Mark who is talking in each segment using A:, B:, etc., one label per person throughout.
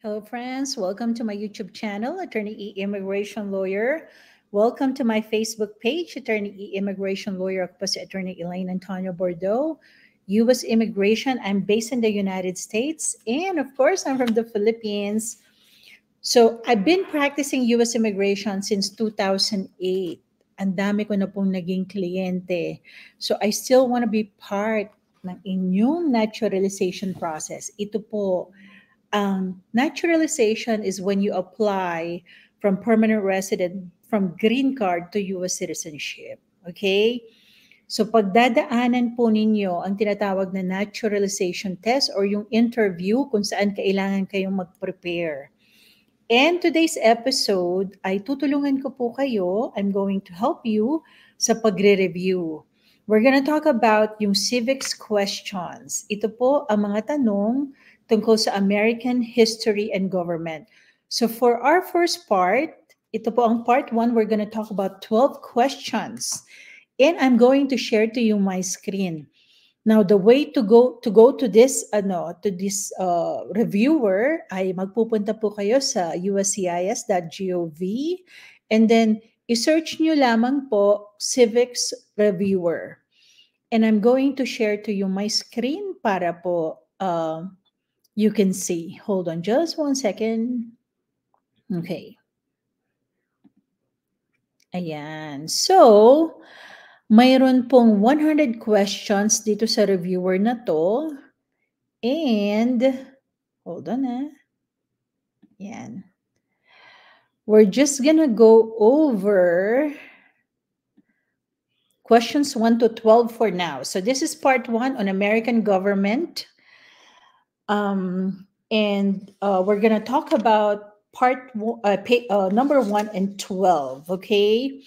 A: Hello, friends. Welcome to my YouTube channel, Attorney E Immigration Lawyer. Welcome to my Facebook page, Attorney E Immigration Lawyer. Ako po si Attorney Elaine Antonio Bordeaux, U.S. Immigration. I'm based in the United States, and of course, I'm from the Philippines. So I've been practicing U.S. immigration since 2008. Ang dami ko na pong naging kliyente. So I still want to be part ng inyong naturalization process. Ito po, naturalization is when you apply from permanent resident from green card to U.S. citizenship. Okay? So pagdadaanan po ninyo ang tinatawag na naturalization test or yung interview kung saan kailangan kayong mag-prepare. And today's episode ay tutulungan ko po kayo. I'm going to help you sa pagre-review. We're gonna talk about yung civics questions. Ito po ang mga tanong tungkol sa American history and government. So for our first part, ito po ang part 1, we're gonna talk about 12 questions. And I'm going to share to you my screen. Now, the way to go to this reviewer ay magpupunta po kayo sa uscis.gov and then i-search nyo lamang po civics reviewer. And I'm going to share to you my screen para po you can see. Hold on just 1 second. Okay. Ayan. So, mayroon pong 100 questions dito sa reviewer na to. And, hold on Yan. We're just gonna go over questions 1 to 12 for now. So this is part 1 on American government. And we're gonna talk about number 1 and 12, okay?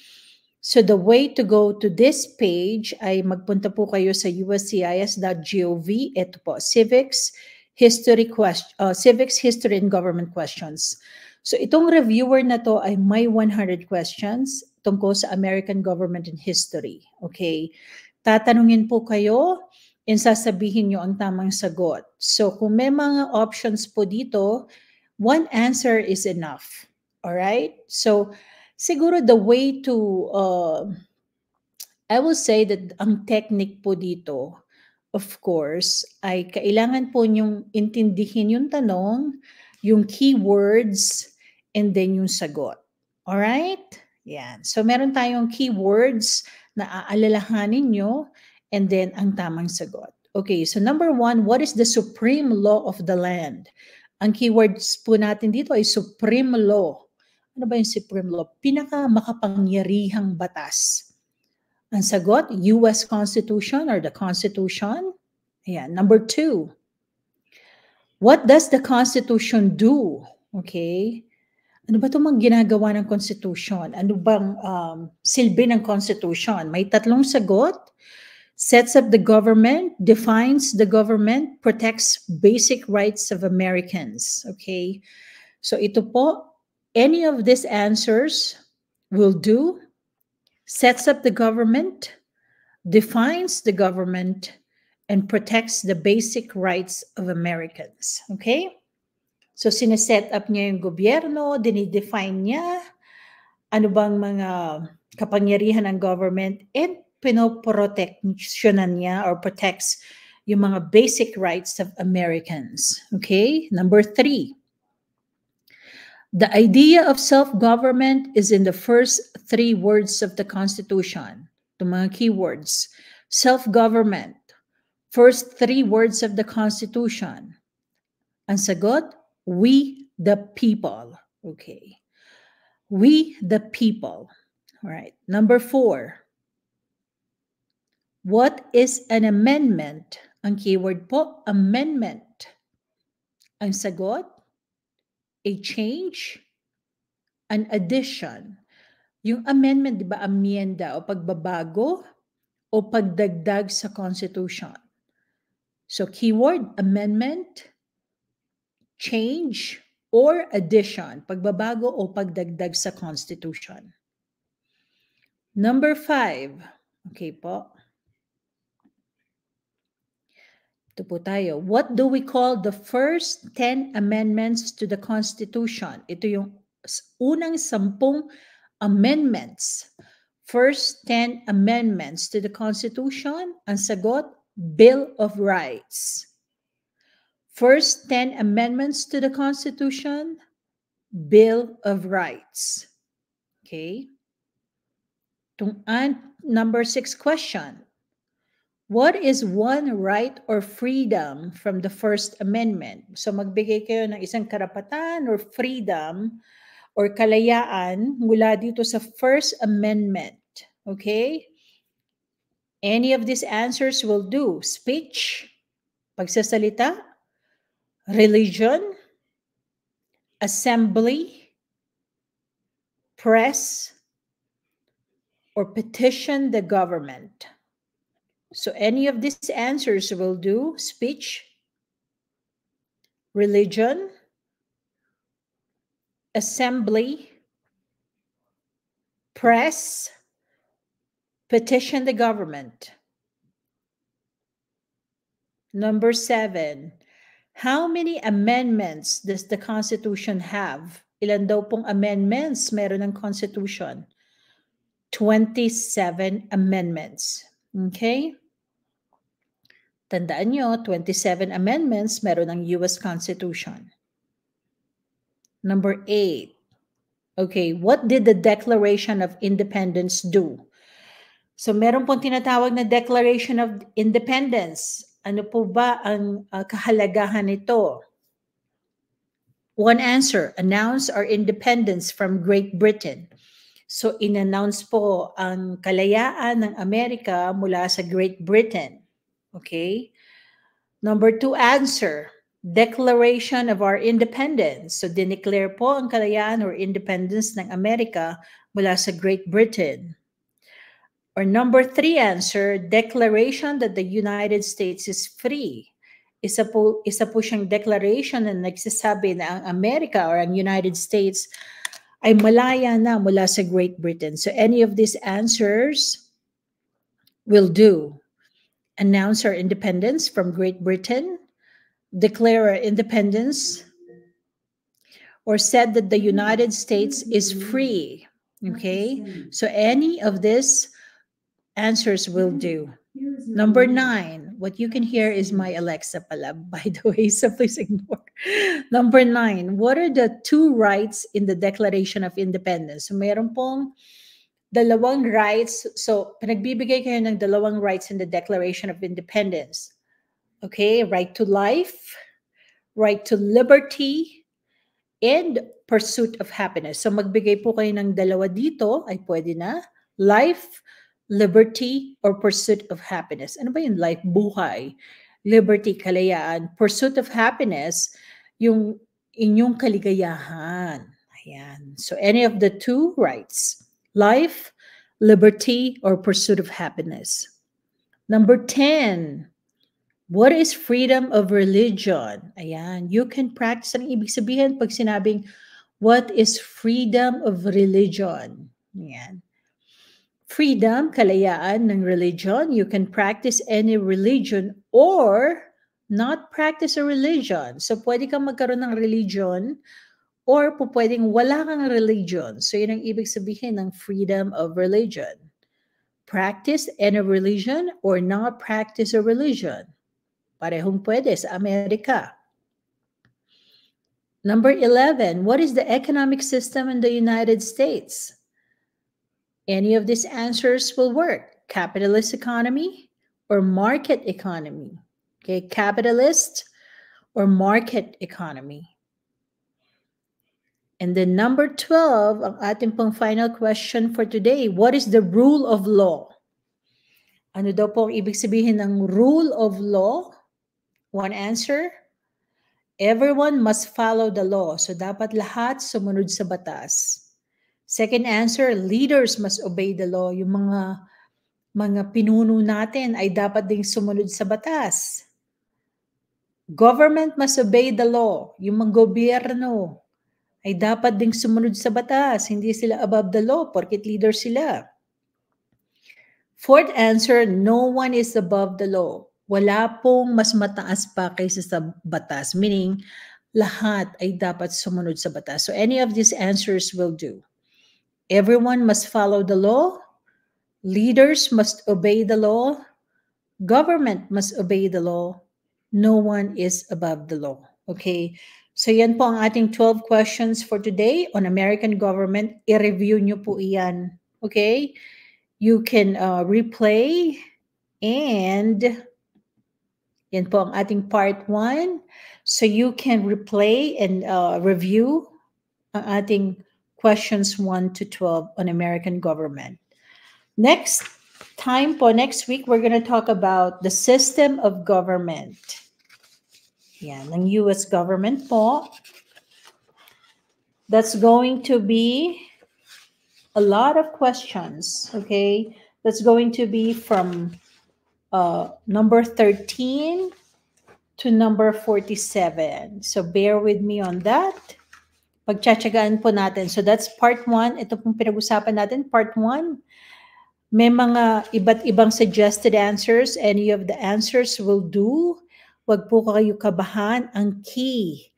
A: So the way to go to this page ay magpunta po kayo sa uscis.gov. Ito po, civics, history and government questions. So itong reviewer na to ay may 100 questions tungkol sa American government and history. Okay? Tatanungin po kayo and sasabihin nyo ang tamang sagot. So kung may mga options po dito, one answer is enough. Alright? So siguro the way to, I will say that ang technique po dito, of course, ay kailangan po nyong intindihin yung tanong, yung keywords, and then yung sagot. Alright? Yan. So meron tayong keywords na aalalahanin nyo, and then ang tamang sagot. Okay, so number 1, what is the supreme law of the land? Ang keywords po natin dito ay supreme law. Ano ba yung supreme law? Pinaka-makapangyarihang batas. Ang sagot, U.S. Constitution or the Constitution. Ayan. Number 2, what does the Constitution do? Okay. Ano ba itong mga ginagawa ng Constitution? Ano bang silbi ng Constitution? May 3 sagot. Sets up the government, defines the government, protects basic rights of Americans. Okay. So ito po, any of these answers will do. Sets up the government, defines the government, and protects the basic rights of Americans. Okay? So, sineset up niya yung gobyerno, dinidefine niya, ano bang mga kapangyarihan ng government, and pinoproteksyonan niya or protects yung mga basic rights of Americans. Okay? Number 3. The idea of self-government is in the first 3 words of the Constitution. The mga keywords. Self-government. First 3 words of the Constitution. Ang sagot, we the people. Okay. We the people. All right. Number 4. What is an amendment? Ang keyword po, amendment. Ang sagot, a change, an addition. Yung amendment, di ba, amienda o pagbabago o pagdagdag sa Constitution. So keyword, amendment, change, or addition, pagbabago o pagdagdag sa Constitution. Number 5, okay po. Ito po tayo. What do we call the first 10 amendments to the Constitution? Ito yung unang 10 amendments. First 10 amendments to the Constitution. Ang sagot, Bill of Rights. First 10 amendments to the Constitution, Bill of Rights. Okay. Number 6 question. What is one right or freedom from the First Amendment? So magbigay kayo ng isang karapatan or freedom or kalayaan mula dito sa First Amendment. Okay? Any of these answers will do. Speech, pagsasalita, religion, assembly, press, or petition the government. So any of these answers will do. Speech, religion, assembly, press, petition the government. Number 7, how many amendments does the Constitution have? Ilan daw pong amendments meron ng Constitution? 27 amendments. Okay? Tandaan nyo, 27 amendments meron ng US Constitution. Number 8. Okay, what did the Declaration of Independence do? So meron pong tinatawag na Declaration of Independence. Ano po ba ang kahalagahan nito? One answer, announce our independence from Great Britain. So in-announce po ang kalayaan ng Amerika mula sa Great Britain. Okay? Number 2 answer, Declaration of our Independence. So dineclare po ang kalayaan or independence ng Amerika mula sa Great Britain. Or number 3 answer, Declaration that the United States is free. Isa po siyang declaration na nagsasabi na ang Amerika or ang United States ay malaya na mula sa Great Britain. So any of these answers will do. Announce our independence from Great Britain, declare our independence, or said that the United States is free. Okay? So any of these answers will do. Number 9, what you can hear is my Alexa pala, by the way, so please ignore. Number 9, what are the 2 rights in the Declaration of Independence? So meron pong dalawang rights. So pinagbibigay kayo ng dalawang rights in the Declaration of Independence. Okay, right to life, right to liberty, and pursuit of happiness. So magbigay po kayo ng dalawa dito, ay pwede na. Life, liberty, or pursuit of happiness. Ano ba yung life? Buhay. Liberty, kalayaan. Pursuit of happiness, yung inyong kaligayahan. Ayan. So any of the 2 rights. Life, liberty, or pursuit of happiness. Number 10, what is freedom of religion? Ayan, you can practice. Ang ibig sabihin pag sinabing, what is freedom of religion? Ayan. Freedom, kalayaan ng religion. You can practice any religion or not practice a religion. So pwede kang magkaroon ng religion or po pwedeng wala kang religion. So yun ang ibig sabihin ng freedom of religion. Practice any religion or not practice a religion. Parehong pwede sa Amerika. Number 11, what is the economic system in the United States? Any of these answers will work. Capitalist economy or market economy. Okay, capitalist or market economy. And then number 12, ang ating pong final question for today, what is the rule of law? Ano daw po ang ibig sabihin ng rule of law? One answer, everyone must follow the law. So dapat lahat sumunod sa batas. Second answer, leaders must obey the law. Yung mga pinuno natin ay dapat ding sumunod sa batas. Government must obey the law. Yung mga gobyerno ay dapat ding sumunod sa batas. Hindi sila above the law porket leader sila. Fourth answer, no one is above the law. Wala pong mas mataas pa kaysa sa batas, meaning lahat ay dapat sumunod sa batas. So any of these answers will do. Everyone must follow the law. Leaders must obey the law. Government must obey the law. No one is above the law. Okay? So yan po ang ating 12 questions for today on American government. I-review nyo po iyan. Okay? You can replay and yan po ang ating part 1. So you can replay and review ang ating questions 1 to 12 on American government. Next week, we're going to talk about the system of government. Yan, ng US government po. That's going to be a lot of questions, okay? That's going to be from number 13 to number 47. So bear with me on that. Pagtsatsagaan po natin. So that's part 1. Ito pong pinag-usapan natin, part 1. May mga iba't ibang suggested answers. Any of the answers will do. Huwag po kayo kabahan. Ang key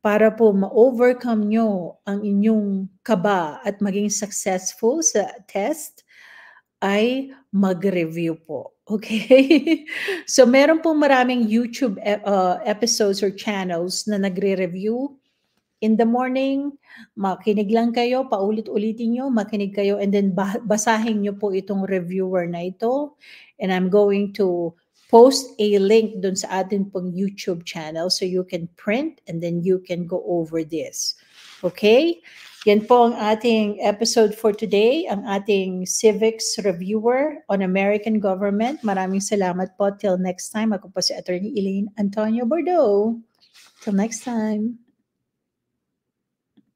A: para po ma-overcome nyo ang inyong kaba at maging successful sa test ay mag-review po. Okay? So meron pong maraming YouTube episodes or channels na nagre-review. In the morning, makinig lang kayo, paulit-ulitin nyo, makinig kayo, and then basahin nyo po itong reviewer na ito. And I'm going to post a link dun sa atin pong YouTube channel so you can print and then you can go over this. Okay? Yan po ang ating episode for today, ang ating civics reviewer on American government. Maraming salamat po. Till next time, ako po si Attorney Elaine Antonio Bordeaux. Till next time.